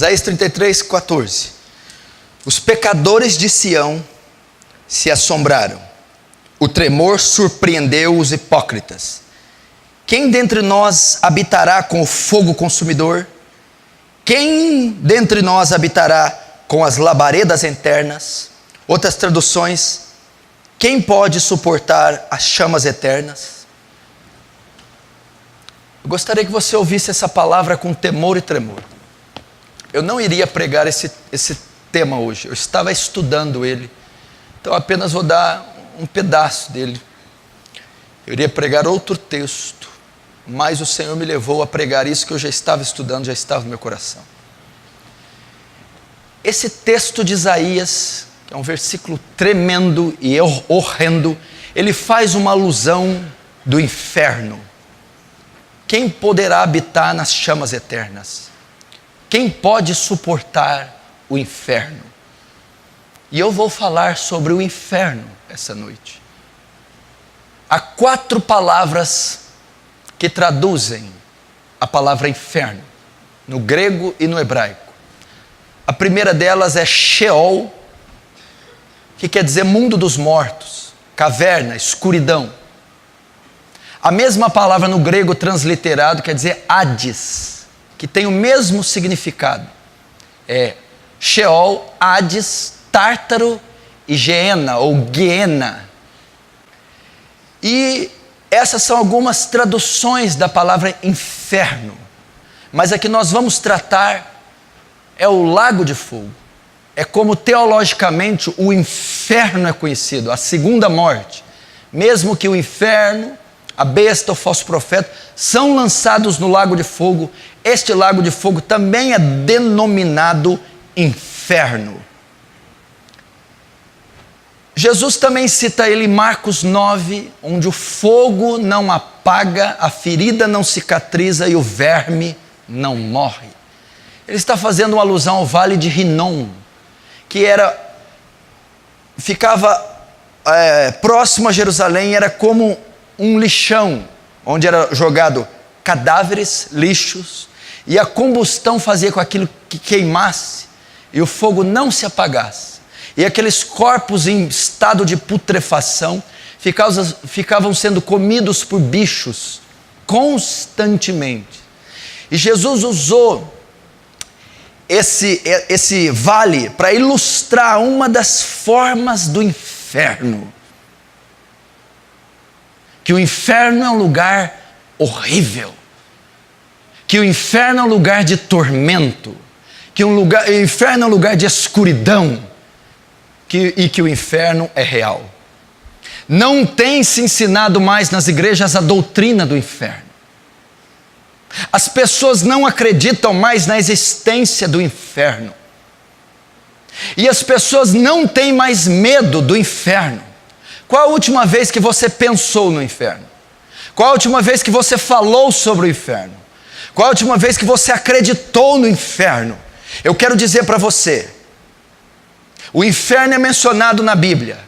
Isaías 33, 14. Os pecadores de Sião se assombraram. O tremor surpreendeu os hipócritas. Quem dentre nós habitará com o fogo consumidor? Quem dentre nós habitará com as labaredas internas? Outras traduções: quem pode suportar as chamas eternas? Eu gostaria que você ouvisse essa palavra com temor e tremor. Eu não iria pregar esse tema hoje, eu estava estudando ele, então apenas vou dar um pedaço dele. Eu iria pregar outro texto, mas o Senhor me levou a pregar isso que eu já estava estudando, já estava no meu coração. Esse texto de Isaías, que é um versículo tremendo e horrendo, ele faz uma alusão do inferno. Quem poderá habitar nas chamas eternas? Quem pode suportar o inferno? E eu vou falar sobre o inferno essa noite. Há 4 palavras que traduzem a palavra inferno, no grego e no hebraico. A primeira delas é Sheol, que quer dizer mundo dos mortos, caverna, escuridão. A mesma palavra no grego transliterado quer dizer Hades, que tem o mesmo significado. É Sheol, Hades, Tártaro e Geena ou Guiena. E essas são algumas traduções da palavra inferno. Mas a que nós vamos tratar é o lago de fogo. É como teologicamente o inferno é conhecido, a segunda morte. Mesmo que o inferno, a besta, o falso profeta, são lançados no lago de fogo, este lago de fogo também é denominado inferno. Jesus também cita ele em Marcos 9, onde o fogo não apaga, a ferida não cicatriza e o verme não morre. Ele está fazendo uma alusão ao vale de Rinom, que ficava próximo a Jerusalém, era como um lixão, onde era jogado cadáveres, lixos, e a combustão fazia com aquilo que queimasse, e o fogo não se apagasse. E aqueles corpos em estado de putrefação ficavam sendo comidos por bichos constantemente. E Jesus usou esse vale para ilustrar uma das formas do inferno. Que o inferno é um lugar horrível. Que o inferno é um lugar de tormento. Que o inferno é um lugar de escuridão. E que o inferno é real. Não tem se ensinado mais nas igrejas a doutrina do inferno. As pessoas não acreditam mais na existência do inferno. E as pessoas não têm mais medo do inferno. Qual a última vez que você pensou no inferno? Qual a última vez que você falou sobre o inferno? Qual a última vez que você acreditou no inferno? Eu quero dizer para você, o inferno é mencionado na Bíblia.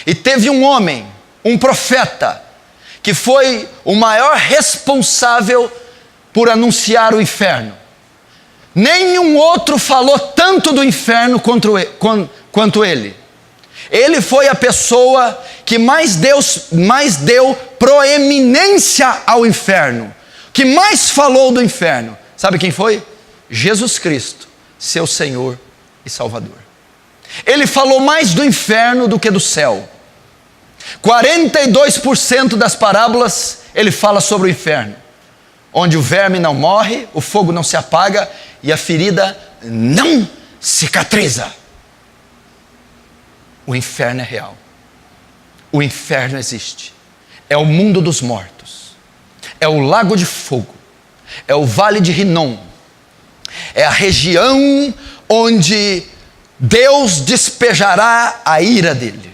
E teve um homem, um profeta, que foi o maior responsável por anunciar o inferno. Nenhum outro falou tanto do inferno quanto ele. Ele foi a pessoa que mais deu proeminência ao inferno, que mais falou do inferno. Sabe quem foi? Jesus Cristo, seu Senhor e Salvador. Ele falou mais do inferno do que do céu. 42% das parábolas ele fala sobre o inferno, onde o verme não morre, o fogo não se apaga e a ferida não cicatriza. O inferno é real. O inferno existe. É o mundo dos mortos. É o lago de fogo. É o vale de Rinom. É a região onde Deus despejará a ira dele.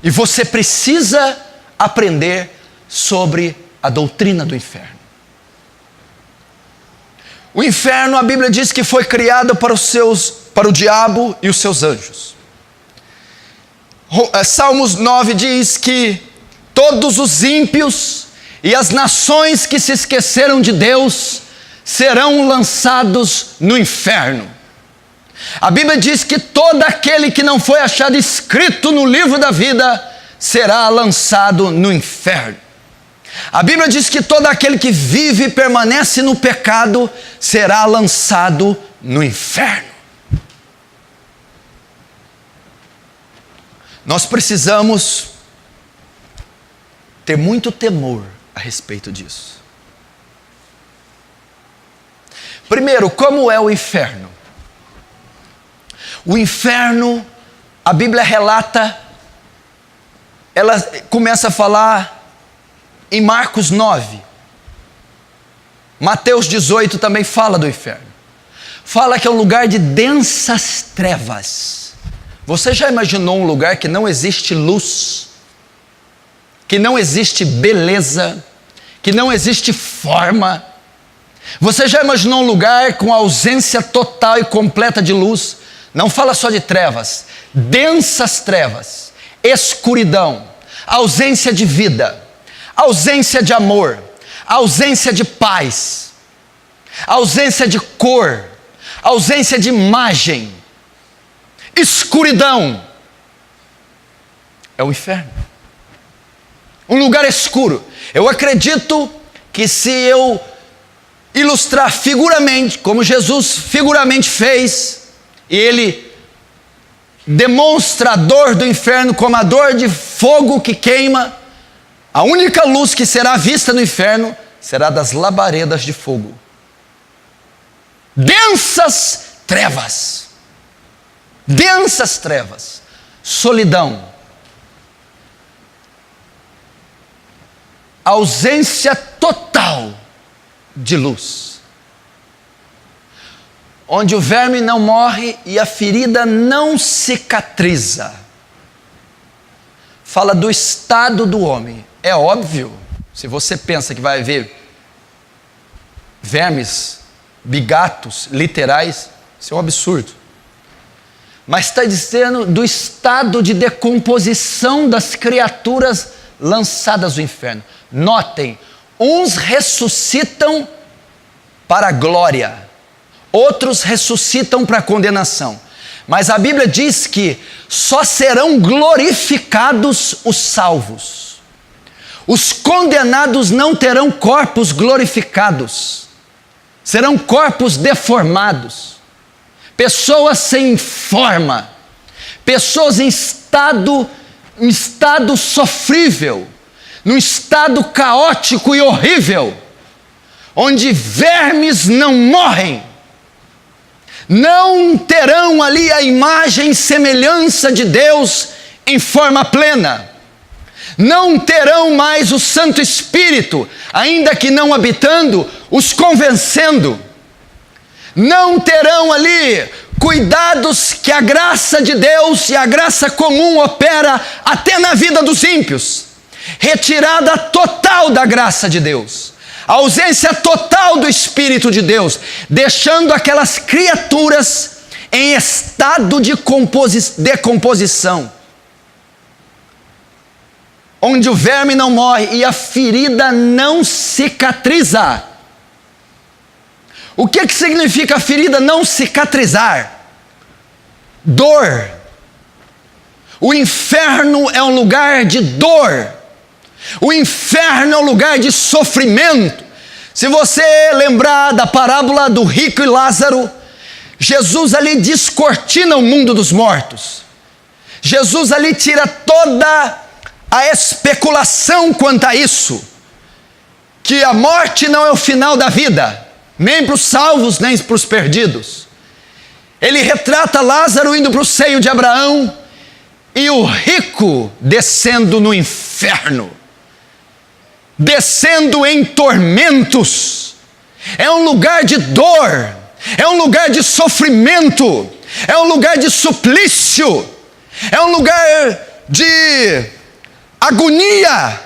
E você precisa aprender sobre a doutrina do inferno. O inferno, a Bíblia diz que foi criado para o diabo e os seus anjos. Salmos 9 diz que todos os ímpios e as nações que se esqueceram de Deus serão lançados no inferno. A Bíblia diz que todo aquele que não foi achado escrito no livro da vida será lançado no inferno. A Bíblia diz que todo aquele que vive e permanece no pecado será lançado no inferno. Nós precisamos ter muito temor a respeito disso. Primeiro, como é o inferno? O inferno, a Bíblia relata, ela começa a falar em Marcos 9. Mateus 18 também fala do inferno. Fala que é um lugar de densas trevas. Você já imaginou um lugar que não existe luz, que não existe beleza, que não existe forma? Você já imaginou um lugar com ausência total e completa de luz? Não fala só de trevas, densas trevas, escuridão, ausência de vida, ausência de amor, ausência de paz, ausência de cor, ausência de imagem, escuridão. É o inferno. Um lugar escuro. Eu acredito que se eu ilustrar figuramente, como Jesus figuramente fez, e ele demonstra a dor do inferno como a dor de fogo que queima, a única luz que será vista no inferno será das labaredas de fogo. Densas trevas. Densas trevas. Solidão. Ausência total de luz. Onde o verme não morre e a ferida não cicatriza. Fala do estado do homem. É óbvio, se você pensa que vai haver vermes, bigatos, literais, isso é um absurdo. Mas está dizendo do estado de decomposição das criaturas lançadas no inferno. Notem, uns ressuscitam para a glória, outros ressuscitam para a condenação. Mas a Bíblia diz que só serão glorificados os salvos. Os condenados não terão corpos glorificados. Serão corpos deformados. Pessoas sem forma. Pessoas em estado sofrível. Num estado caótico e horrível. Onde vermes não morrem. Não terão ali a imagem e semelhança de Deus em forma plena. Não terão mais o Santo Espírito, ainda que não habitando, os convencendo. Não terão ali cuidados que a graça de Deus e a graça comum opera até na vida dos ímpios. Retirada total da graça de Deus. A ausência total do Espírito de Deus, deixando aquelas criaturas em estado de decomposição, onde o verme não morre e a ferida não cicatriza. O que significa a ferida não cicatrizar? Dor. O inferno é um lugar de dor. O inferno é um lugar de sofrimento. Se você lembrar da parábola do rico e Lázaro, Jesus ali descortina o mundo dos mortos. Jesus ali tira toda a especulação quanto a isso, que a morte não é o final da vida, nem para os salvos, nem para os perdidos. Ele retrata Lázaro indo para o seio de Abraão e o rico descendo no inferno, descendo em tormentos. É um lugar de dor, é um lugar de sofrimento, é um lugar de suplício, é um lugar de agonia.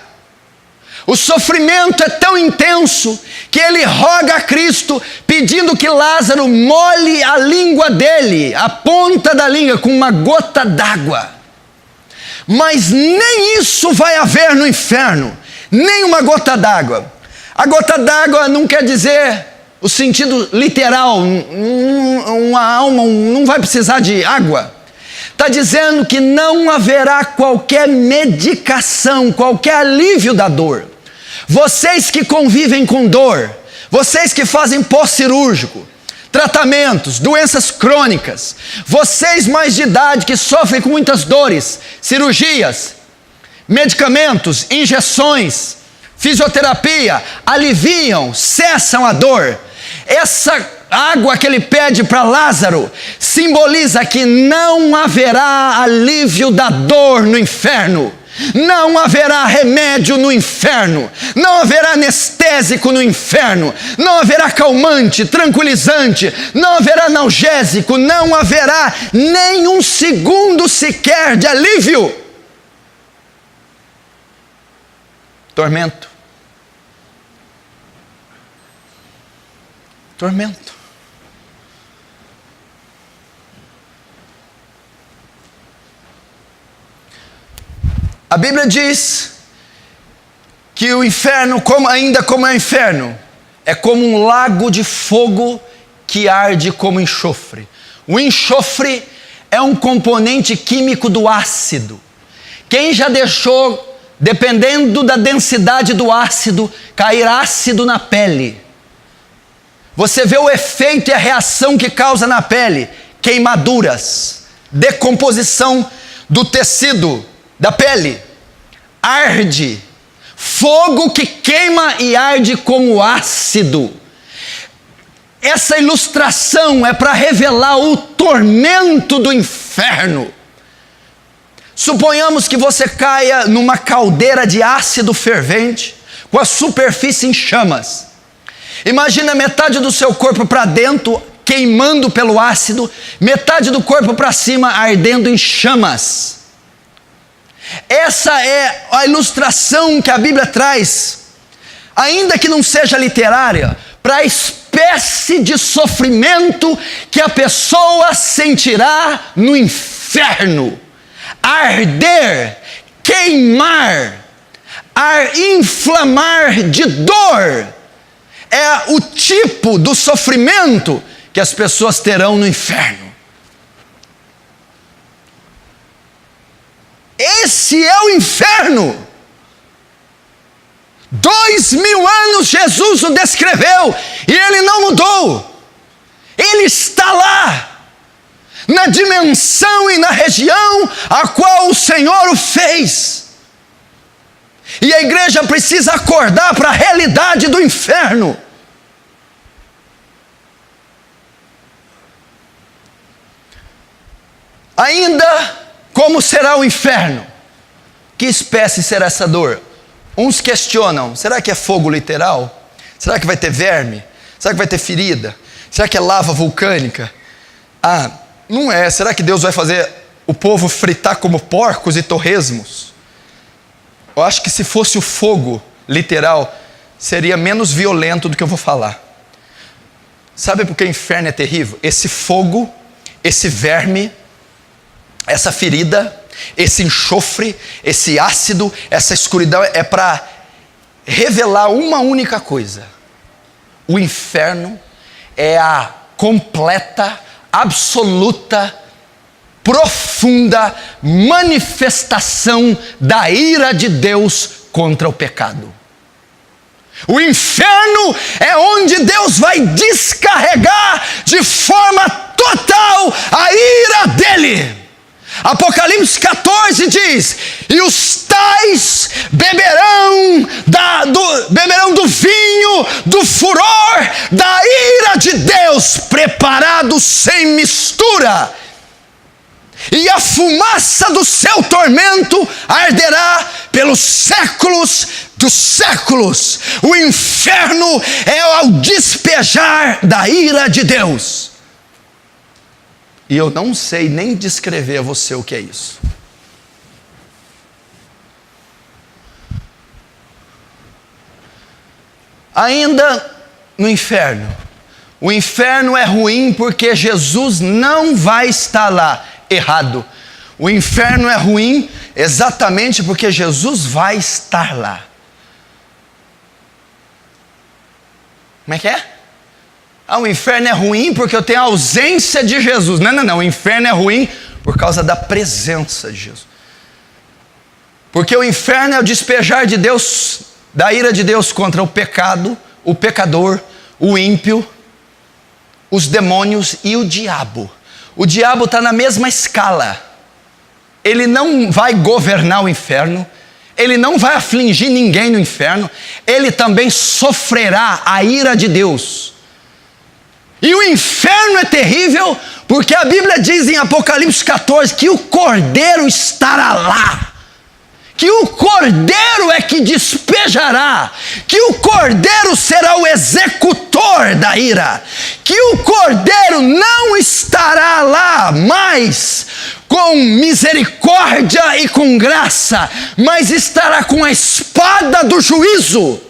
O sofrimento é tão intenso que ele roga a Cristo pedindo que Lázaro molhe a língua dele, a ponta da língua, com uma gota d'água. Mas nem isso vai haver no inferno, nem uma gota d'água. A gota d'água não quer dizer o sentido literal, uma alma não vai precisar de água. Está dizendo que não haverá qualquer medicação, qualquer alívio da dor. Vocês que convivem com dor, vocês que fazem pós-cirúrgico, tratamentos, doenças crônicas, vocês mais de idade que sofrem com muitas dores, cirurgias, medicamentos, injeções, fisioterapia, aliviam, cessam a dor. Essa água que ele pede para Lázaro simboliza que não haverá alívio da dor no inferno. Não haverá remédio no inferno, não haverá anestésico no inferno, não haverá calmante, tranquilizante, não haverá analgésico, não haverá nem um segundo sequer de alívio. Tormento. Tormento. A Bíblia diz que o inferno, como é o inferno, é como um lago de fogo que arde como enxofre. O enxofre é um componente químico do ácido. Quem já deixou, dependendo da densidade do ácido, cair ácido na pele? Você vê o efeito e a reação que causa na pele: queimaduras, decomposição do tecido da pele, arde, fogo que queima e arde como ácido. Essa ilustração é para revelar o tormento do inferno. Suponhamos que você caia numa caldeira de ácido fervente, com a superfície em chamas. Imagina metade do seu corpo para dentro, queimando pelo ácido, metade do corpo para cima, ardendo em chamas. Essa é a ilustração que a Bíblia traz, ainda que não seja literária, para a espécie de sofrimento que a pessoa sentirá no inferno. Arder, queimar, inflamar de dor, é o tipo do sofrimento que as pessoas terão no inferno. Esse é o inferno. 2000 anos Jesus o descreveu e ele não mudou. Ele está lá, na dimensão e na região a qual o Senhor o fez. E a igreja precisa acordar para a realidade do inferno. Ainda, como será o inferno? Que espécie será essa dor? Uns questionam: será que é fogo literal? Será que vai ter verme? Será que vai ter ferida? Será que é lava vulcânica? Ah, não é. Será que Deus vai fazer o povo fritar como porcos e torresmos? Eu acho que se fosse o fogo literal, seria menos violento do que eu vou falar. Sabe por que o inferno é terrível? Esse fogo, esse verme, essa ferida, esse enxofre, esse ácido, essa escuridão, é para revelar uma única coisa: o inferno é a completa, absoluta, profunda manifestação da ira de Deus contra o pecado. O inferno é onde Deus vai descarregar de forma total a ira dele. Apocalipse 14 diz: e os tais beberão do vinho do furor da ira de Deus, preparado sem mistura, e a fumaça do seu tormento arderá pelos séculos dos séculos. O inferno é ao despejar da ira de Deus. E eu não sei nem descrever a você o que é isso. Ainda no inferno. O inferno é ruim porque Jesus não vai estar lá. Errado. O inferno é ruim exatamente porque Jesus vai estar lá. Como é que é? O inferno é ruim porque eu tenho a ausência de Jesus. Não. O inferno é ruim por causa da presença de Jesus. Porque o inferno é o despejar de Deus, da ira de Deus contra o pecado, o pecador, o ímpio, os demônios e o diabo. O diabo está na mesma escala. Ele não vai governar o inferno, ele não vai afligir ninguém no inferno, ele também sofrerá a ira de Deus. E o inferno é terrível, porque a Bíblia diz em Apocalipse 14 que o Cordeiro estará lá. Que o Cordeiro é que despejará, que o Cordeiro será o executor da ira, que o Cordeiro não estará lá mais com misericórdia e com graça, mas estará com a espada do juízo.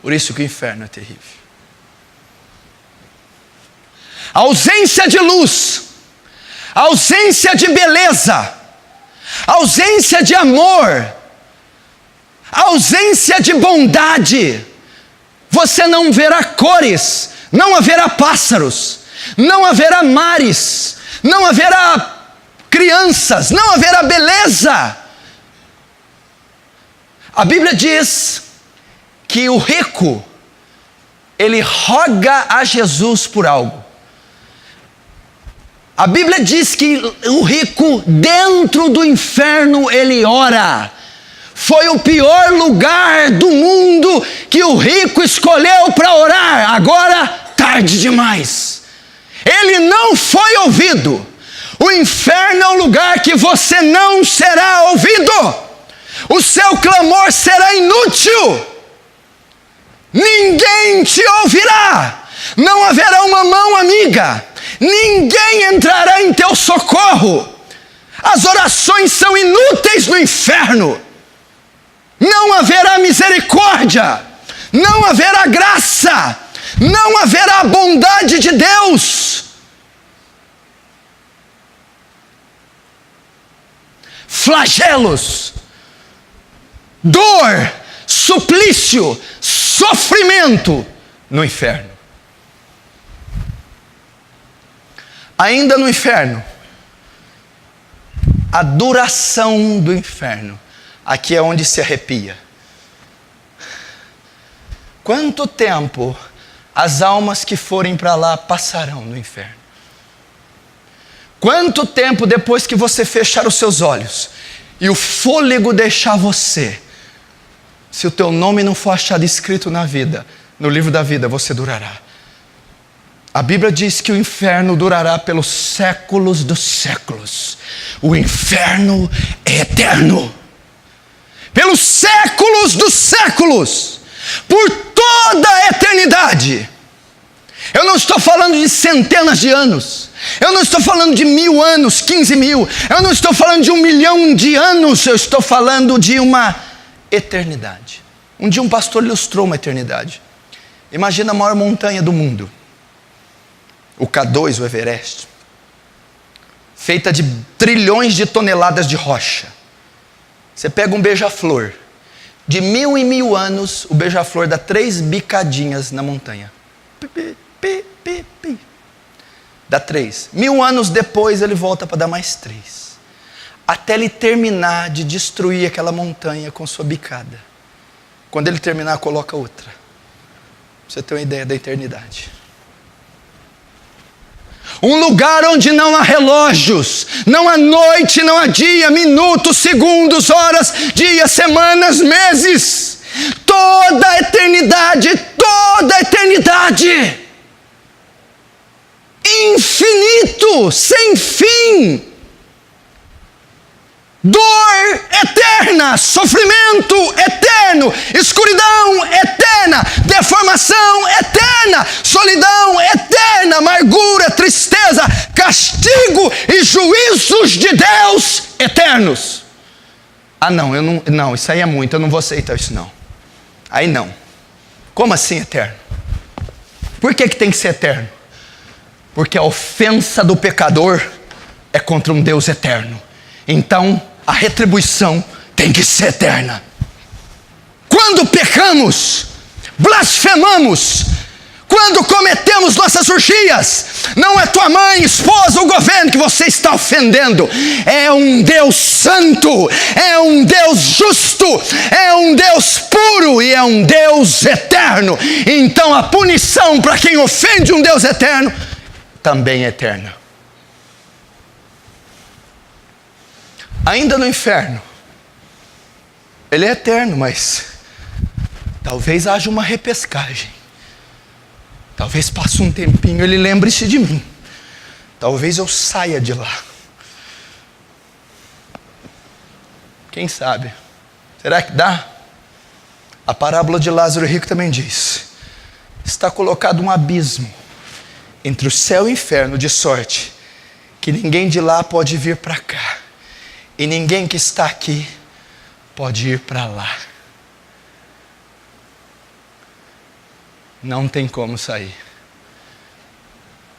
Por isso que o inferno é terrível. A ausência de luz, a ausência de beleza, a ausência de amor, a ausência de bondade. Você não verá cores, não haverá pássaros, não haverá mares, não haverá crianças, não haverá beleza. A Bíblia diz que o rico, ele roga a Jesus por algo. A Bíblia diz que o rico, dentro do inferno, ele ora. Foi o pior lugar do mundo que o rico escolheu para orar. Agora, tarde demais. Ele não foi ouvido. O inferno é um lugar que você não será ouvido. O seu clamor será inútil. Ninguém te ouvirá. Não haverá uma mão amiga. Ninguém entrará em teu socorro. As orações são inúteis no inferno. Não haverá misericórdia, não haverá graça, não haverá bondade de Deus. Flagelos, dor, suplício, sofrimento no inferno. Ainda no inferno, a duração do inferno, aqui é onde se arrepia. Quanto tempo as almas que forem para lá passarão no inferno? Quanto tempo depois que você fechar os seus olhos e o fôlego deixar você, se o teu nome não for achado escrito na vida, no livro da vida, você durará? A Bíblia diz que o inferno durará pelos séculos dos séculos. O inferno é eterno. Pelos séculos dos séculos. Por toda a eternidade. Eu não estou falando de centenas de anos. Eu não estou falando de 1000 anos, 15.000. Eu não estou falando de 1 milhão de anos. Eu estou falando de uma eternidade. Um dia um pastor ilustrou uma eternidade. Imagina a maior montanha do mundo. O K2, o Everest, feita de trilhões de toneladas de rocha. Você pega um beija-flor, de 1000 em 1000 anos, o beija-flor dá 3 bicadinhas na montanha. Dá 3. 1000 anos depois ele volta para dar mais 3. Até ele terminar de destruir aquela montanha com sua bicada. Quando ele terminar, coloca outra. Pra você ter uma ideia da eternidade. Um lugar onde não há relógios, não há noite, não há dia, minutos, segundos, horas, dias, semanas, meses. Toda a eternidade, infinito, sem fim. Dor eterna, sofrimento eterno, escuridão eterna, deformação eterna, solidão eterna, amargura, tristeza, castigo e juízos de Deus eternos. Não, isso aí é muito, eu não vou aceitar isso não. Aí não. Como assim eterno? Por que tem que ser eterno? Porque a ofensa do pecador é contra um Deus eterno. Então, a retribuição tem que ser eterna. Quando pecamos, blasfemamos quando cometemos nossas orgias. Não é tua mãe, esposa ou governo que você está ofendendo. É um Deus santo, é um Deus justo, é um Deus puro e é um Deus eterno. Então a punição para quem ofende um Deus eterno também é eterna. Ainda no inferno, ele é eterno, mas talvez haja uma repescagem. Talvez passe um tempinho, ele lembre-se de mim. Talvez eu saia de lá. Quem sabe? Será que dá? A parábola de Lázaro Rico também diz: está colocado um abismo entre o céu e o inferno, de sorte que ninguém de lá pode vir para cá, e ninguém que está aqui pode ir para lá. Não tem como sair.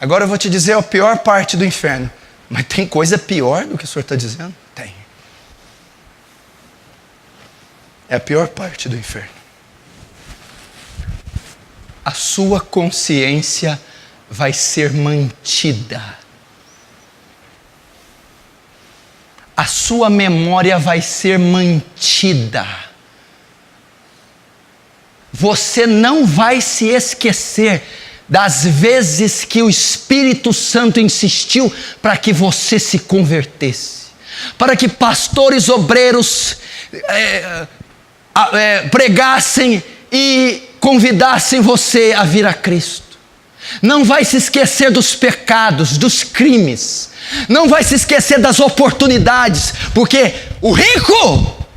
Agora eu vou te dizer a pior parte do inferno. Mas tem coisa pior do que o senhor está dizendo? Tem. É a pior parte do inferno. A sua consciência vai ser mantida. A sua memória vai ser mantida. Você não vai se esquecer das vezes que o Espírito Santo insistiu para que você se convertesse, para que pastores, obreiros pregassem e convidassem você a vir a Cristo. Não vai se esquecer dos pecados, dos crimes. Não vai se esquecer das oportunidades, porque o rico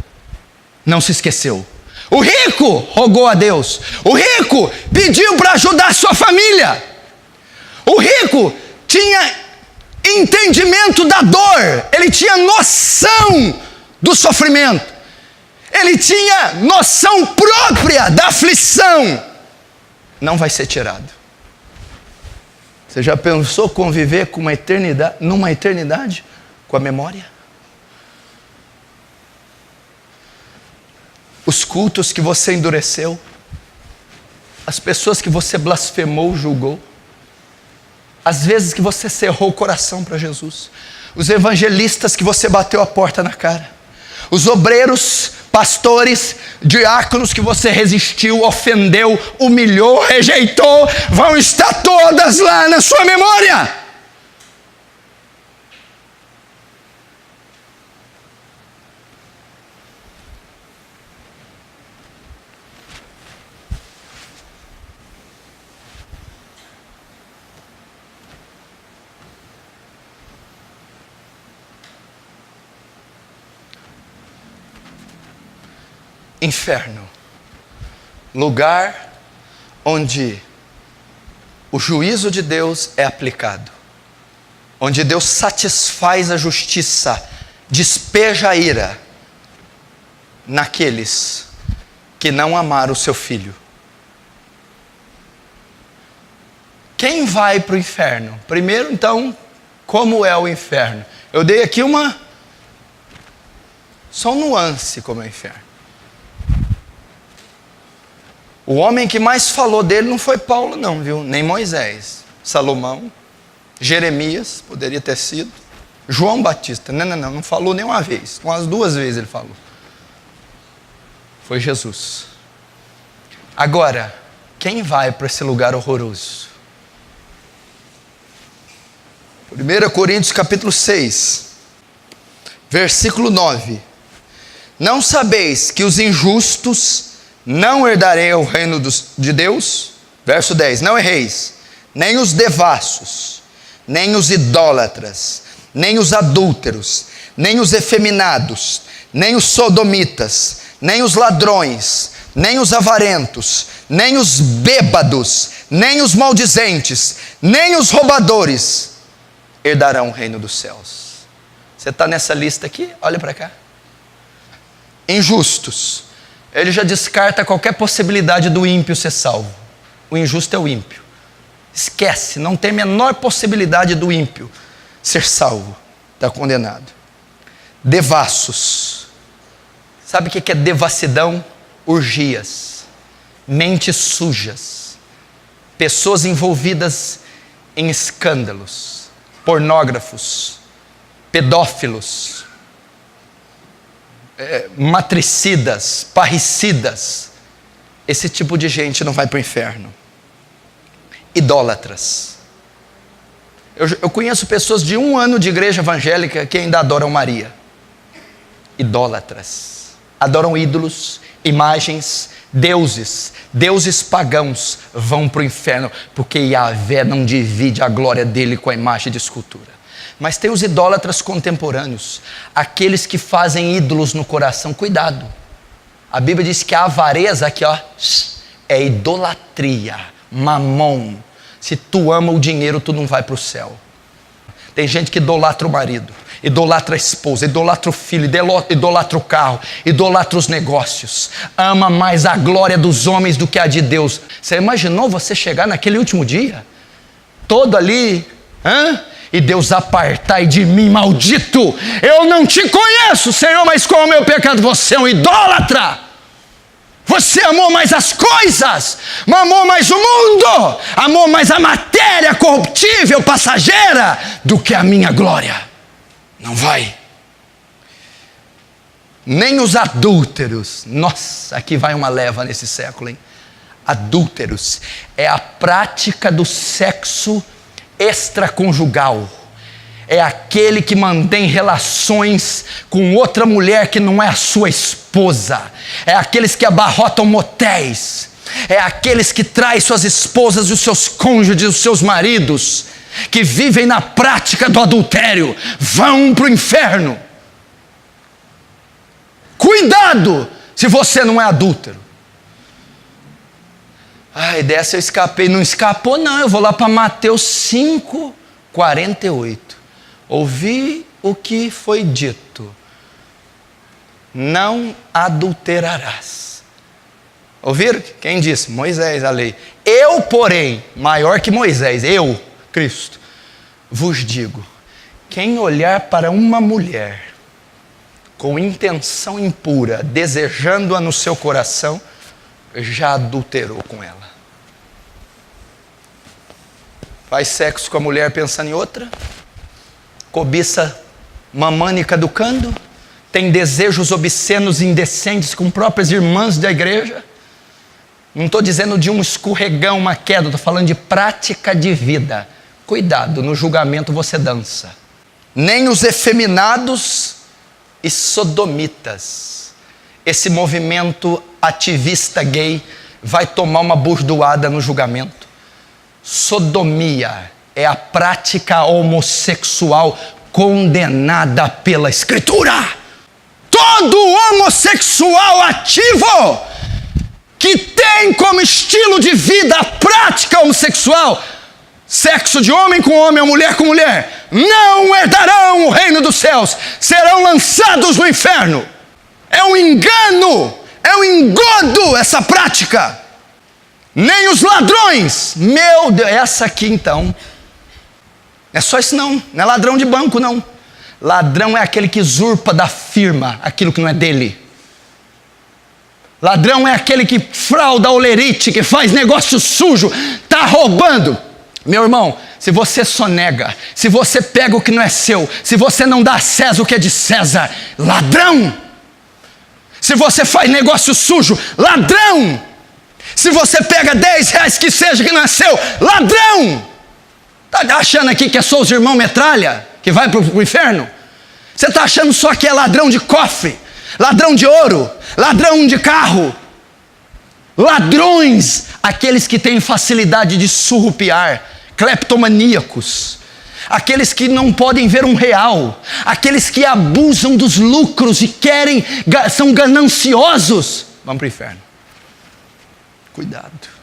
não se esqueceu. O rico rogou a Deus. O rico pediu para ajudar a sua família. O rico tinha entendimento da dor. Ele tinha noção do sofrimento. Ele tinha noção própria da aflição. Não vai ser tirado. Você já pensou conviver com uma eternidade, numa eternidade com a memória? Os cultos que você endureceu, as pessoas que você blasfemou, julgou, as vezes que você cerrou o coração para Jesus, os evangelistas que você bateu a porta na cara, os obreiros, pastores, diáconos que você resistiu, ofendeu, humilhou, rejeitou, vão estar todas lá na sua memória. Inferno, lugar onde o juízo de Deus é aplicado, onde Deus satisfaz a justiça, despeja a ira naqueles que não amaram o seu filho. Quem vai para o inferno? Primeiro, então, como é o inferno? Eu dei aqui só um nuance como é o inferno. O homem que mais falou dele não foi Paulo não, viu? Nem Moisés, Salomão, Jeremias, poderia ter sido, João Batista, não falou nem uma vez, umas 2 vezes ele falou. Foi Jesus. Agora, quem vai para esse lugar horroroso? 1 Coríntios capítulo 6, versículo 9. Não sabeis que os injustos não herdarei o reino de Deus? Verso 10, não erreis, nem os devassos, nem os idólatras, nem os adúlteros, nem os efeminados, nem os sodomitas, nem os ladrões, nem os avarentos, nem os bêbados, nem os maldizentes, nem os roubadores herdarão o reino dos céus. Você está nessa lista aqui? Olha para cá. Injustos. Ele já descarta qualquer possibilidade do ímpio ser salvo. O injusto é o ímpio. Esquece, não tem a menor possibilidade do ímpio ser salvo. Está condenado. Devassos. Sabe o que é devassidão? Orgias. mentes sujas, pessoas envolvidas em escândalos, pornógrafos, pedófilos, matricidas, parricidas. Esse tipo de gente não vai para o inferno. Idólatras. Eu conheço pessoas de 1 ano de igreja evangélica que ainda adoram Maria. Idólatras. Adoram ídolos, imagens, deuses pagãos vão para o inferno, porque Yahvé não divide a glória dele com a imagem de escultura. Mas tem os idólatras contemporâneos, aqueles que fazem ídolos no coração. Cuidado, a Bíblia diz que a avareza aqui, ó, é idolatria, mamon. Se tu ama o dinheiro, tu não vai para o céu. Tem gente que idolatra o marido, idolatra a esposa, idolatra o filho, idolatra o carro, idolatra os negócios, ama mais a glória dos homens do que a de Deus. Você imaginou você chegar naquele último dia, todo ali, e Deus apartai de mim, maldito, eu não te conheço, Senhor, mas qual é o meu pecado? Você é um idólatra. Você amou mais as coisas, amou mais o mundo, amou mais a matéria corruptível, passageira, do que a minha glória. Não vai. Nem os adúlteros. Nossa, aqui vai uma leva nesse século, hein? Adúlteros é a prática do sexo extraconjugal. É aquele que mantém relações com outra mulher que não é a sua esposa. É aqueles que abarrotam motéis. É aqueles que traem suas esposas e os seus cônjuges, os seus maridos, que vivem na prática do adultério, vão para o inferno. Cuidado se você não é adúltero. Ai, dessa eu escapei. Não escapou não, eu vou lá para Mateus 5:48. Ouvi o que foi dito: não adulterarás. Ouviram? Quem disse? Moisés, a lei. Eu, porém, maior que Moisés, eu, Cristo, vos digo: quem olhar para uma mulher com intenção impura, desejando-a no seu coração, já adulterou com ela. Faz sexo com a mulher pensando em outra, cobiça mamânica educando, tem desejos obscenos e indecentes com próprias irmãs da igreja. Não estou dizendo de um escorregão, uma queda, estou falando de prática de vida. Cuidado, no julgamento você dança. Nem os efeminados e sodomitas. Esse movimento ativista gay vai tomar uma burdoada no julgamento. Sodomia é a prática homossexual condenada pela Escritura. Todo homossexual ativo que tem como estilo de vida a prática homossexual, sexo de homem com homem ou mulher com mulher, não herdarão o reino dos céus, serão lançados no inferno. É um engano, é um engodo essa prática. Nem os ladrões, meu Deus, essa aqui então, é só isso não é ladrão de banco não. Ladrão é aquele que usurpa da firma aquilo que não é dele. Ladrão é aquele que frauda a olerite, que faz negócio sujo, está roubando. Meu irmão, se você sonega, se você pega o que não é seu, se você não dá a César o que é de César, ladrão. Se você faz negócio sujo, ladrão. Se você pega 10 reais que seja que não é seu, ladrão. Está achando aqui que é só os irmãos metralha que vai para o inferno? Você está achando só que é ladrão de cofre, ladrão de ouro, ladrão de carro? Ladrões, aqueles que têm facilidade de surrupiar, cleptomaníacos, aqueles que não podem ver um real, aqueles que abusam dos lucros e são gananciosos, vão para o inferno. Cuidado.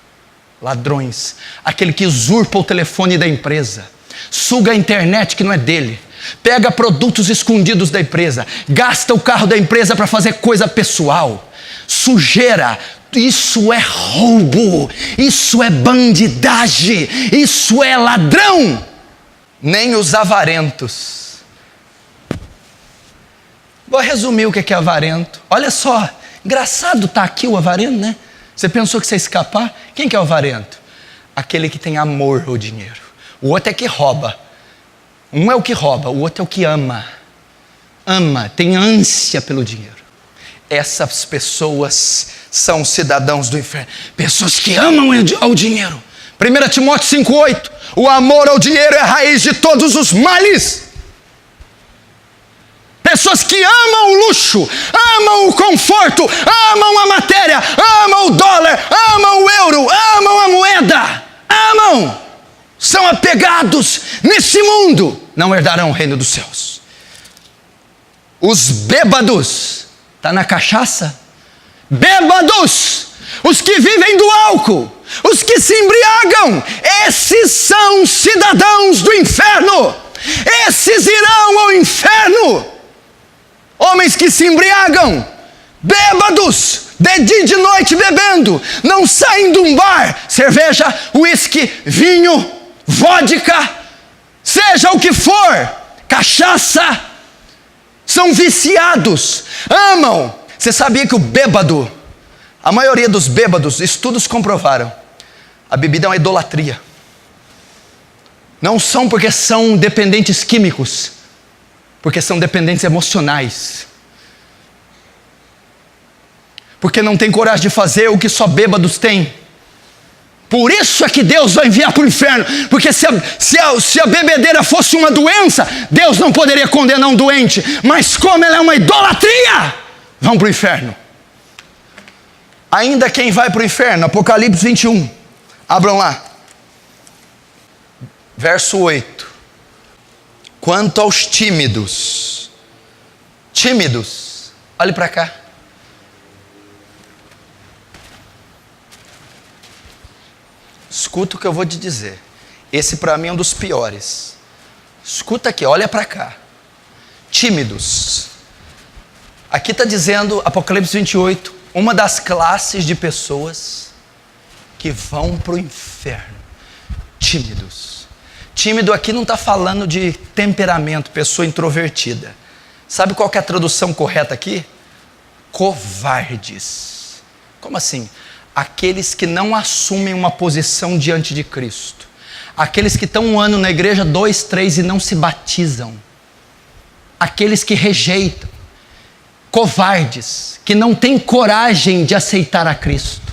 Ladrões, aquele que usurpa o telefone da empresa, suga a internet que não é dele, pega produtos escondidos da empresa, gasta o carro da empresa para fazer coisa pessoal, sujeira. Isso é roubo, isso é bandidagem, isso é ladrão. Nem os avarentos. Vou resumir o que é avarento. Olha só, engraçado estar aqui o avarento, né? Você pensou que você ia escapar? Quem que é o avarento? Aquele que tem amor ao dinheiro. O outro é que rouba. Um é o que rouba, o outro é o que ama. Ama, tem ânsia pelo dinheiro. Essas pessoas são cidadãos do inferno. Pessoas que amam ao dinheiro. 1 Timóteo 5,8. O amor ao dinheiro é a raiz de todos os males. Pessoas que amam o luxo, amam o conforto, amam a matéria, amam o dólar, amam o euro, amam a moeda, amam, são apegados nesse mundo, não herdarão o reino dos céus. Os bêbados, está na cachaça? Bêbados, os que vivem do álcool, os que se embriagam, esses são cidadãos do inferno, esses irão ao inferno. Homens que se embriagam, bêbados, de dia e de noite bebendo, não saem de um bar, cerveja, uísque, vinho, vodka, seja o que for, cachaça, são viciados, amam. Você sabia que o bêbado, a maioria dos bêbados, estudos comprovaram, a bebida é uma idolatria. Não são porque são dependentes químicos, porque são dependentes emocionais. Porque não tem coragem de fazer o que só bêbados têm. Por isso é que Deus vai enviar para o inferno. Porque se a bebedeira fosse uma doença, Deus não poderia condenar um doente. Mas como ela é uma idolatria, vão para o inferno. Ainda quem vai para o inferno, Apocalipse 21. Abram lá. Verso 8. Quanto aos tímidos, olhe para cá. Escuta o que eu vou te dizer. Esse para mim é um dos piores. Escuta aqui, olha para cá. Tímidos. Aqui está dizendo, Apocalipse 28, uma das classes de pessoas que vão para o inferno. Tímidos. Tímido aqui não está falando de temperamento, pessoa introvertida. Sabe qual que é a tradução correta aqui? Covardes. Como assim? Aqueles que não assumem uma posição diante de Cristo. Aqueles que estão um ano na igreja, 2, 3 e não se batizam. Aqueles que rejeitam. Covardes, que não têm coragem de aceitar a Cristo.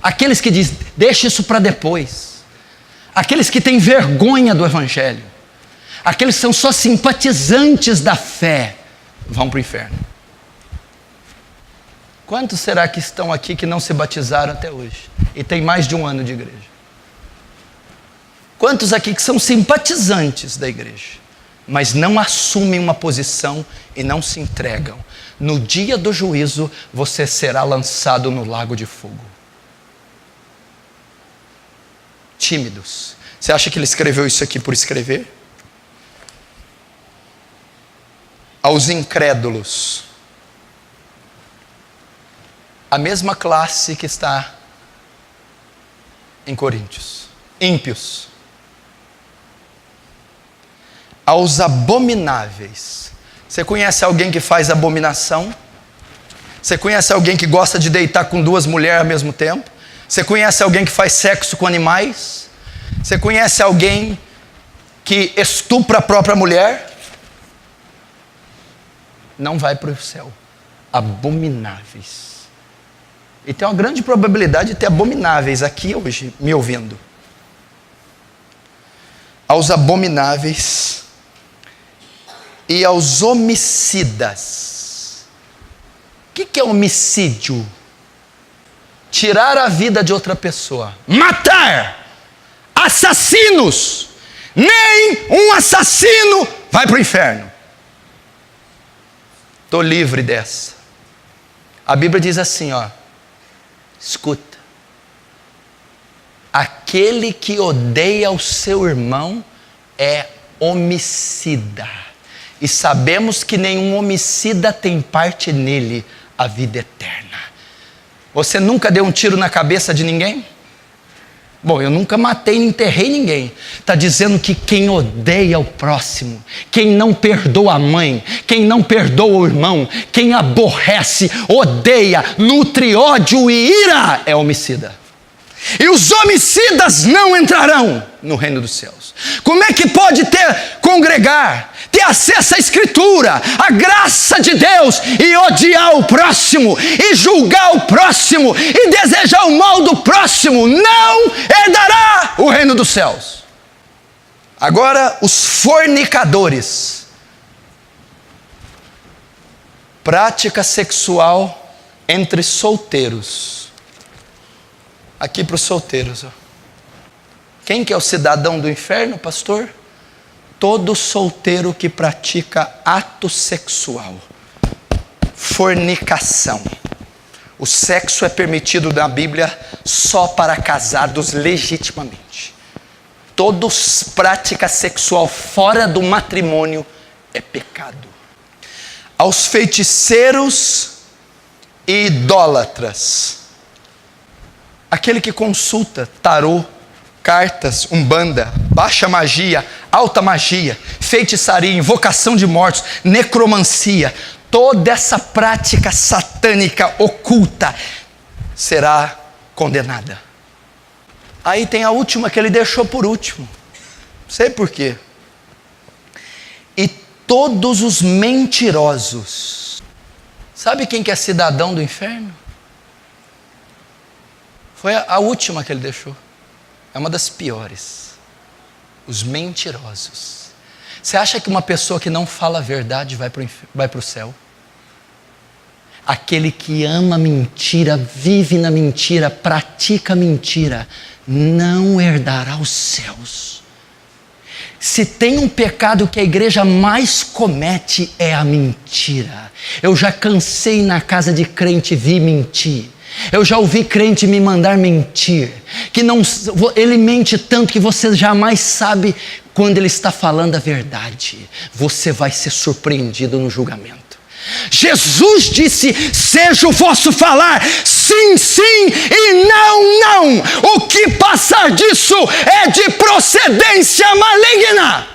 Aqueles que dizem, deixa isso para depois. Aqueles que têm vergonha do Evangelho, aqueles que são só simpatizantes da fé, vão para o inferno. Quantos será que estão aqui que não se batizaram até hoje? E tem mais de um ano de igreja? Quantos aqui que são simpatizantes da igreja, mas não assumem uma posição e não se entregam? No dia do juízo, você será lançado no lago de fogo. Tímidos. Você acha que ele escreveu isso aqui por escrever? Aos incrédulos. A mesma classe que está em Coríntios. Ímpios. Aos abomináveis. Você conhece alguém que faz abominação? Você conhece alguém que gosta de deitar com 2 mulheres ao mesmo tempo? Você conhece alguém que faz sexo com animais? Você conhece alguém que estupra a própria mulher? Não vai para o céu. Abomináveis. E tem uma grande probabilidade de ter abomináveis aqui hoje, me ouvindo. Aos abomináveis e aos homicidas. O que é homicídio? Tirar a vida de outra pessoa. Matar. Assassinos. Nem um assassino vai para o inferno. Estou livre dessa. A Bíblia diz assim, ó. Escuta. Aquele que odeia o seu irmão é homicida. E sabemos que nenhum homicida tem parte nele, a vida eterna. Você nunca deu um tiro na cabeça de ninguém? Bom, eu nunca matei nem enterrei ninguém. Está dizendo que quem odeia o próximo, quem não perdoa a mãe, quem não perdoa o irmão, quem aborrece, odeia, nutre ódio e ira, é homicida. E os homicidas não entrarão no reino dos céus. Como é que pode congregar, ter acesso à Escritura, à graça de Deus, e odiar o próximo, e julgar o próximo, e desejar o mal do próximo? Não herdará o reino dos céus. Agora, os fornicadores. Prática sexual entre solteiros. Aqui para os solteiros. Quem que é o cidadão do inferno, pastor? Todo solteiro que pratica ato sexual. Fornicação. O sexo é permitido na Bíblia só para casados legitimamente. Toda prática sexual fora do matrimônio é pecado. Aos feiticeiros e idólatras. Aquele que consulta tarô, cartas, umbanda, baixa magia, alta magia, feitiçaria, invocação de mortos, necromancia, toda essa prática satânica oculta será condenada. Aí tem a última que ele deixou por último. Não sei por quê. E todos os mentirosos. Sabe quem que é cidadão do inferno? Foi a última que ele deixou. É uma das piores. Os mentirosos. Você acha que uma pessoa que não fala a verdade vai para o céu? Aquele que ama mentira, vive na mentira, pratica mentira, não herdará os céus. Se tem um pecado que a igreja mais comete, é a mentira. Eu já cansei na casa de crente vir mentir. Eu já ouvi crente me mandar mentir, que ele mente tanto que você jamais sabe quando ele está falando a verdade. Você vai ser surpreendido no julgamento. Jesus disse: seja o vosso falar sim, sim e não, não. O que passar disso é de procedência maligna.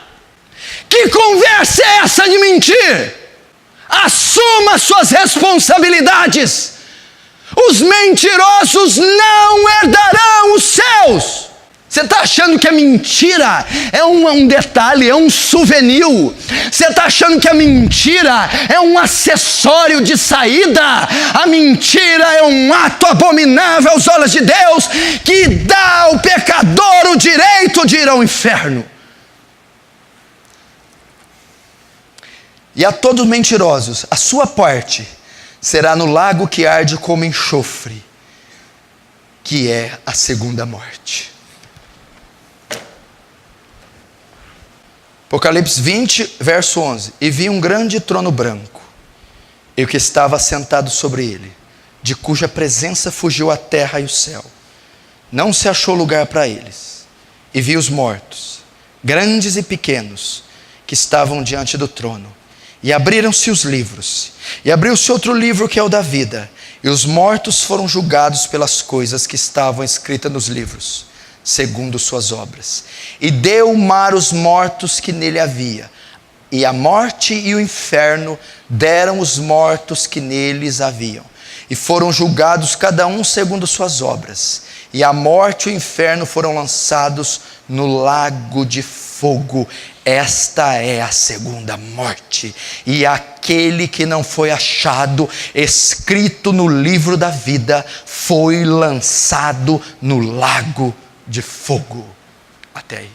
Que conversa é essa de mentir? Assuma suas responsabilidades. Os mentirosos não herdarão os céus. Você está achando que a mentira é um detalhe, é um souvenir? Você está achando que a mentira é um acessório de saída? A mentira é um ato abominável aos olhos de Deus, que dá ao pecador o direito de ir ao inferno. E a todos os mentirosos, a sua parte será no lago que arde como enxofre, que é a segunda morte. Apocalipse 20, verso 11. E vi um grande trono branco, e o que estava sentado sobre ele, de cuja presença fugiu a terra e o céu. Não se achou lugar para eles. E vi os mortos, grandes e pequenos, que estavam diante do trono. E abriram-se os livros, e abriu-se outro livro que é o da vida, e os mortos foram julgados pelas coisas que estavam escritas nos livros, segundo suas obras. E deu o mar os mortos que nele havia, e a morte e o inferno deram os mortos que neles haviam, e foram julgados cada um segundo suas obras. E a morte e o inferno foram lançados no lago de fogo. Esta é a segunda morte. E aquele que não foi achado escrito no livro da vida foi lançado no lago de fogo. Até aí.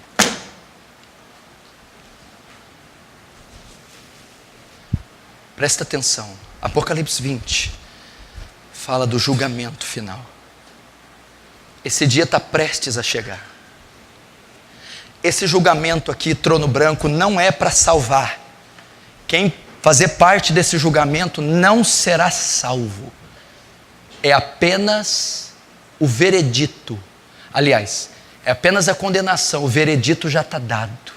Presta atenção. Apocalipse 20 fala do julgamento final. Esse dia está prestes a chegar. Esse julgamento aqui, trono branco, não é para salvar. Quem fazer parte desse julgamento não será salvo. É apenas o veredito. Aliás, é apenas a condenação. O veredito já está dado.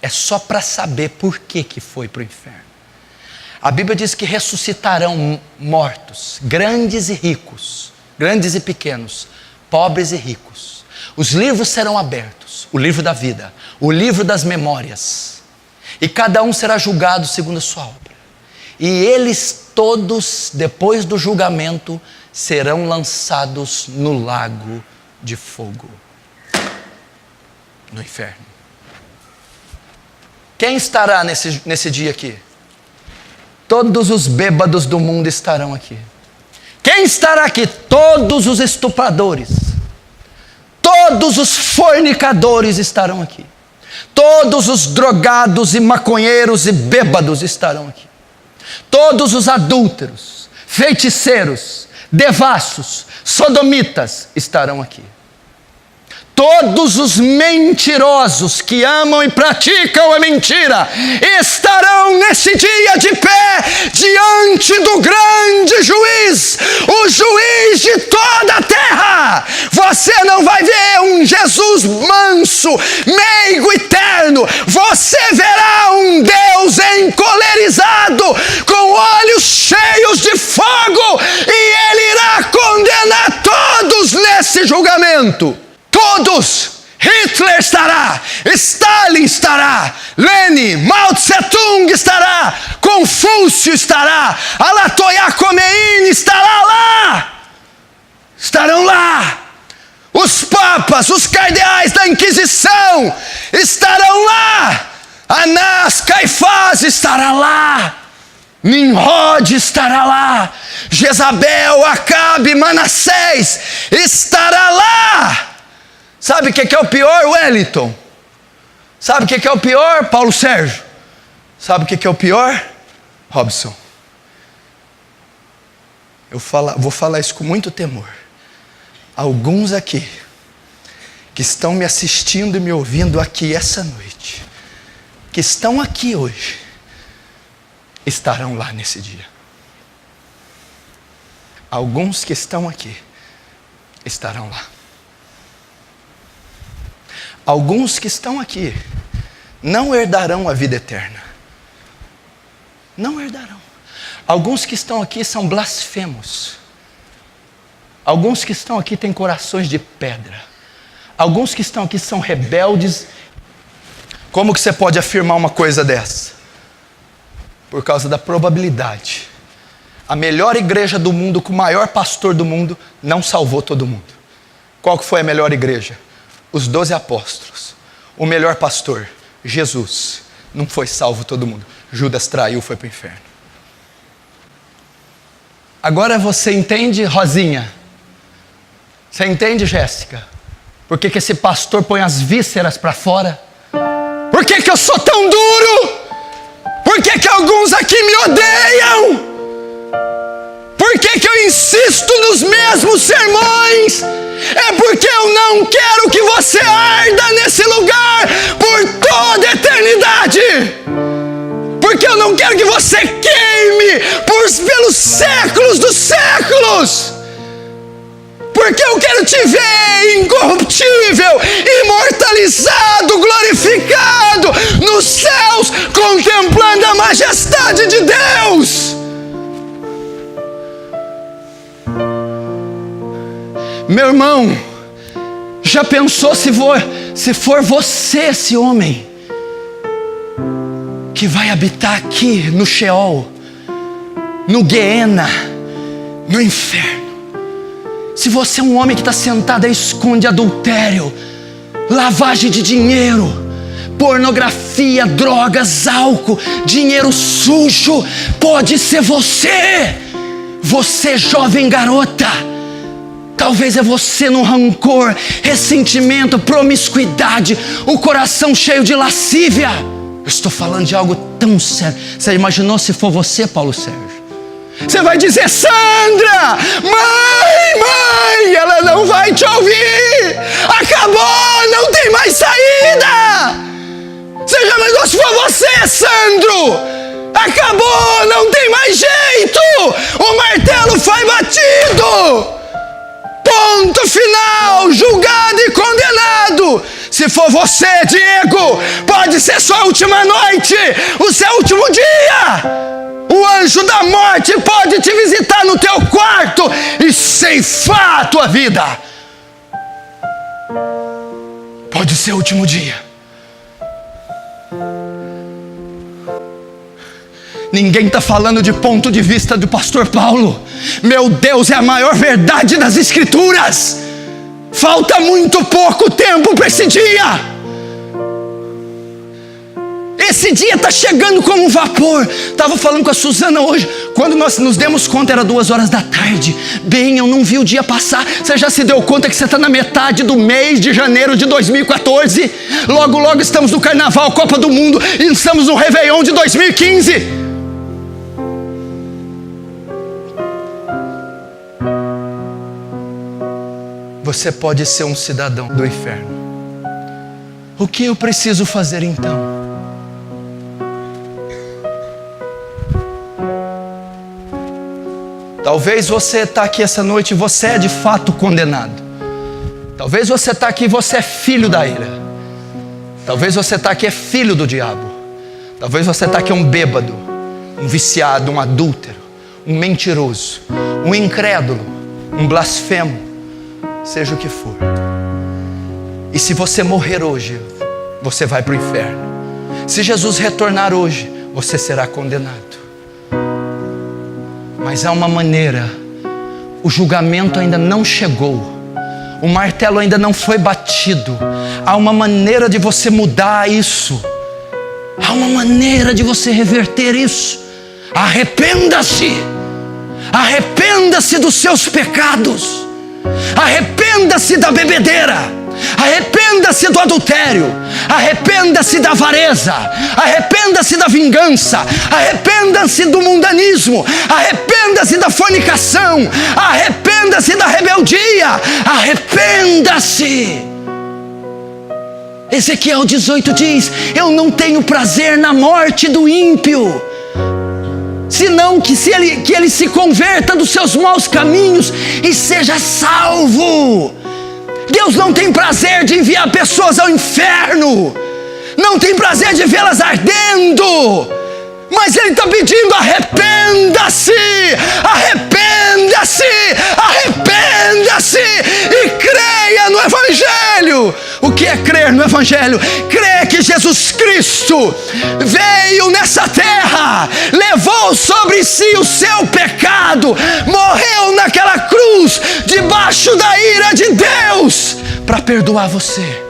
É só para saber por que foi para o inferno. A Bíblia diz que ressuscitarão mortos, grandes e ricos, grandes e pequenos, pobres e ricos. Os livros serão abertos, o livro da vida, o livro das memórias, e cada um será julgado segundo a sua obra. E eles todos, depois do julgamento, serão lançados no lago de fogo, no inferno. Quem estará nesse dia aqui? Todos os bêbados do mundo estarão aqui. Quem estará aqui? Todos os estupradores, todos os fornicadores estarão aqui. Todos os drogados e maconheiros e bêbados estarão aqui. Todos os adúlteros, feiticeiros, devassos, sodomitas estarão aqui. Todos os mentirosos que amam e praticam a mentira estarão nesse dia de pé diante do grande juiz, o juiz de toda a terra. Você não vai ver um Jesus manso, meigo e terno. Você verá um Deus encolerizado, com olhos cheios de fogo, e Ele irá condenar todos nesse julgamento. Todos. Hitler estará, Stalin estará, Lenin, Mao Tse-tung estará, Confúcio estará, Ayatollah Khomeini estará lá. Estarão lá. Os papas, os cardeais da Inquisição estarão lá. Anás, Caifás estará lá. Nimrod estará lá. Jezabel, Acabe, Manassés estará lá. Sabe o que é o pior, Wellington? Sabe o que é o pior, Paulo Sérgio? Sabe o que é o pior, Robson? Eu vou falar isso com muito temor. Alguns aqui, que estão me assistindo e me ouvindo aqui essa noite, que estão aqui hoje, estarão lá nesse dia. Alguns que estão aqui, estarão lá. Alguns que estão aqui não herdarão a vida eterna. Não herdarão. Alguns que estão aqui são blasfemos. Alguns que estão aqui têm corações de pedra. Alguns que estão aqui são rebeldes. Como que você pode afirmar uma coisa dessa? Por causa da probabilidade. A melhor igreja do mundo, com o maior pastor do mundo, não salvou todo mundo. Qual que foi a melhor igreja? Os 12 apóstolos. O melhor pastor, Jesus, não foi salvo todo mundo. Judas traiu, foi para o inferno. Agora você entende, Rosinha? Você entende, Jéssica? Por que esse pastor põe as vísceras para fora? Por que eu sou tão duro? Por que alguns aqui me odeiam? Por que eu insisto nos mesmos sermões? É porque eu não quero que você arda nesse lugar por toda a eternidade. Porque eu não quero que você queime pelos séculos dos séculos. Porque eu quero te ver incorruptível, imortalizado, glorificado nos céus, contemplando a majestade de Deus. Meu irmão, já pensou se for você esse homem que vai habitar aqui no Sheol, no Guiena, no inferno? Se você é um homem que está sentado e esconde adultério, lavagem de dinheiro, pornografia, drogas, álcool, dinheiro sujo, pode ser você. Você, jovem garota. Talvez é você no rancor, ressentimento, promiscuidade, o coração cheio de lascívia. Eu estou falando de algo tão sério. Você imaginou se for você, Paulo Sérgio? Você vai dizer: Sandra, mãe, ela não vai te ouvir. Acabou, não tem mais saída. Você já imaginou se for você, Sandro? Acabou, não tem mais jeito. O martelo foi batido. Ponto final, julgado e condenado. Se for você, Diego, pode ser sua última noite, o seu último dia. O anjo da morte pode te visitar no teu quarto e ceifar a tua vida. Pode ser o último dia. Ninguém está falando de ponto de vista do pastor Paulo. Meu Deus, é a maior verdade das Escrituras. Falta muito pouco tempo para esse dia. Esse dia está chegando como um vapor. Estava falando com a Suzana hoje. Quando nós nos demos conta, era 2h da tarde. Bem, eu não vi o dia passar. Você já se deu conta que você está na metade do mês de janeiro de 2014? Logo, logo estamos no Carnaval, Copa do Mundo, e estamos no Réveillon de 2015. Você pode ser um cidadão do inferno. O que eu preciso fazer então? Talvez você está aqui essa noite e você é de fato condenado. Talvez você está aqui e você é filho da ira. Talvez você está aqui e é filho do diabo. Talvez você está aqui um bêbado, um viciado, um adúltero, um mentiroso, um incrédulo, um blasfemo, seja o que for. E se você morrer hoje, você vai para o inferno. Se Jesus retornar hoje, você será condenado. Mas há uma maneira. O julgamento ainda não chegou. O martelo ainda não foi batido. Há uma maneira de você mudar isso. Há uma maneira de você reverter isso. Arrependa-se. Arrependa-se dos seus pecados. Arrependa-se da bebedeira. Arrependa-se do adultério. Arrependa-se da avareza. Arrependa-se da vingança. Arrependa-se do mundanismo. Arrependa-se da fornicação. Arrependa-se da rebeldia. Arrependa-se. Ezequiel 18 diz: eu não tenho prazer na morte do ímpio, senão que ele se converta dos seus maus caminhos e seja salvo. Deus não tem prazer de enviar pessoas ao inferno, não tem prazer de vê-las ardendo, mas Ele está pedindo: arrependa-se, arrependa-se, arrependa-se e creia no Evangelho. O que é crer no Evangelho? Crer que Jesus Cristo veio nessa terra, levou sobre si o seu pecado, morreu naquela cruz, debaixo da ira de Deus, para perdoar você.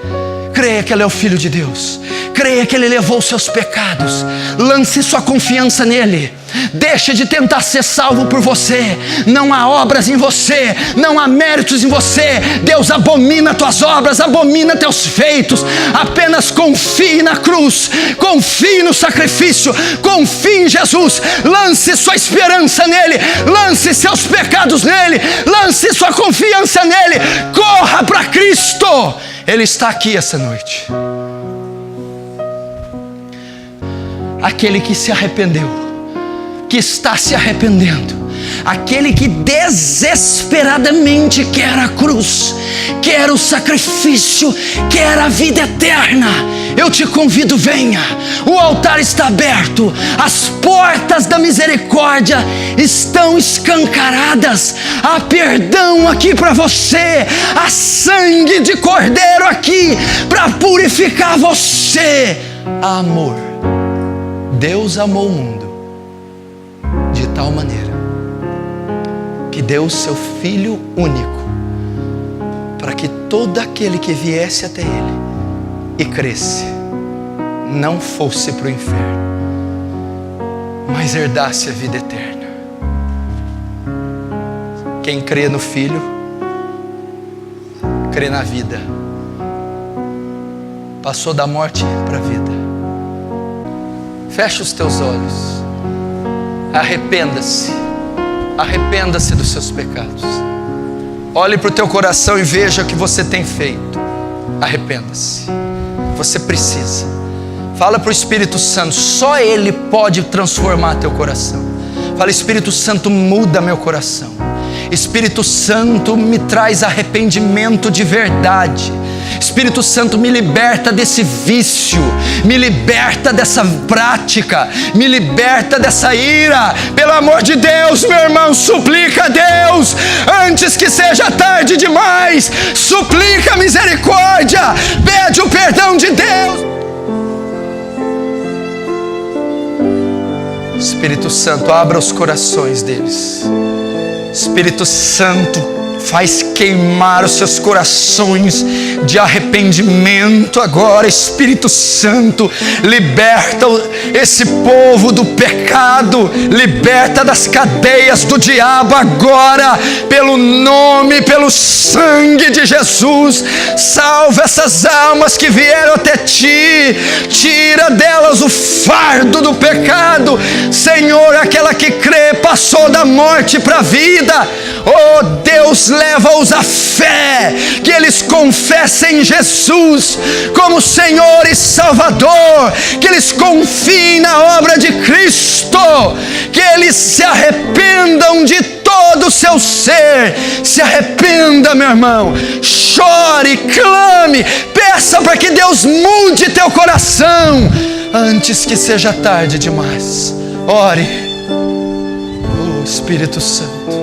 Creia que Ele é o Filho de Deus. Creia que Ele levou os seus pecados. Lance sua confiança nele. Deixe de tentar ser salvo por você. Não há obras em você, não há méritos em você. Deus abomina tuas obras, abomina teus feitos. Apenas confie na cruz, confie no sacrifício, confie em Jesus. Lance sua esperança nele, lance seus pecados nele, lance sua confiança nele. Corra para Cristo. Ele está aqui essa noite. Aquele que se arrependeu, que está se arrependendo, aquele que desesperadamente quer a cruz, quer o sacrifício, quer a vida eterna. Eu te convido, venha. O altar está aberto, as portas da misericórdia estão escancaradas. Há perdão aqui para você, há sangue de cordeiro aqui para purificar você. Amor. Deus amou o mundo de tal maneira que deu o seu Filho único, para que todo aquele que viesse até Ele e cresce não fosse para o inferno, mas herdasse a vida eterna. Quem crê no Filho, crê na vida. Passou da morte para a vida. Fecha os teus olhos. Arrependa-se. Arrependa-se dos seus pecados. Olhe para o teu coração e veja o que você tem feito. Arrependa-se. Você precisa. Fala para o Espírito Santo. Só Ele pode transformar teu coração. Fala: Espírito Santo, muda meu coração. Espírito Santo, me traz arrependimento de verdade. Espírito Santo, me liberta desse vício, me liberta dessa prática, me liberta dessa ira. Pelo amor de Deus, meu irmão, suplica a Deus, antes que seja tarde demais. Suplica a misericórdia, pede o perdão de Deus. Espírito Santo, abra os corações deles. Espírito Santo, faz queimar os seus corações de arrependimento agora. Espírito Santo, liberta esse povo do pecado, liberta das cadeias do diabo agora, pelo nome, pelo sangue de Jesus. Salva essas almas que vieram até Ti, tira delas o fardo do pecado. Senhor, aquela que crê passou da morte para a vida. Oh Deus, leva-os à fé, que eles confessem Jesus como Senhor e Salvador, que eles confiem na obra de Cristo, que eles se arrependam de todo o seu ser. Se arrependa, meu irmão, chore, clame, peça para que Deus mude teu coração, antes que seja tarde demais. Ore. Oh Espírito Santo,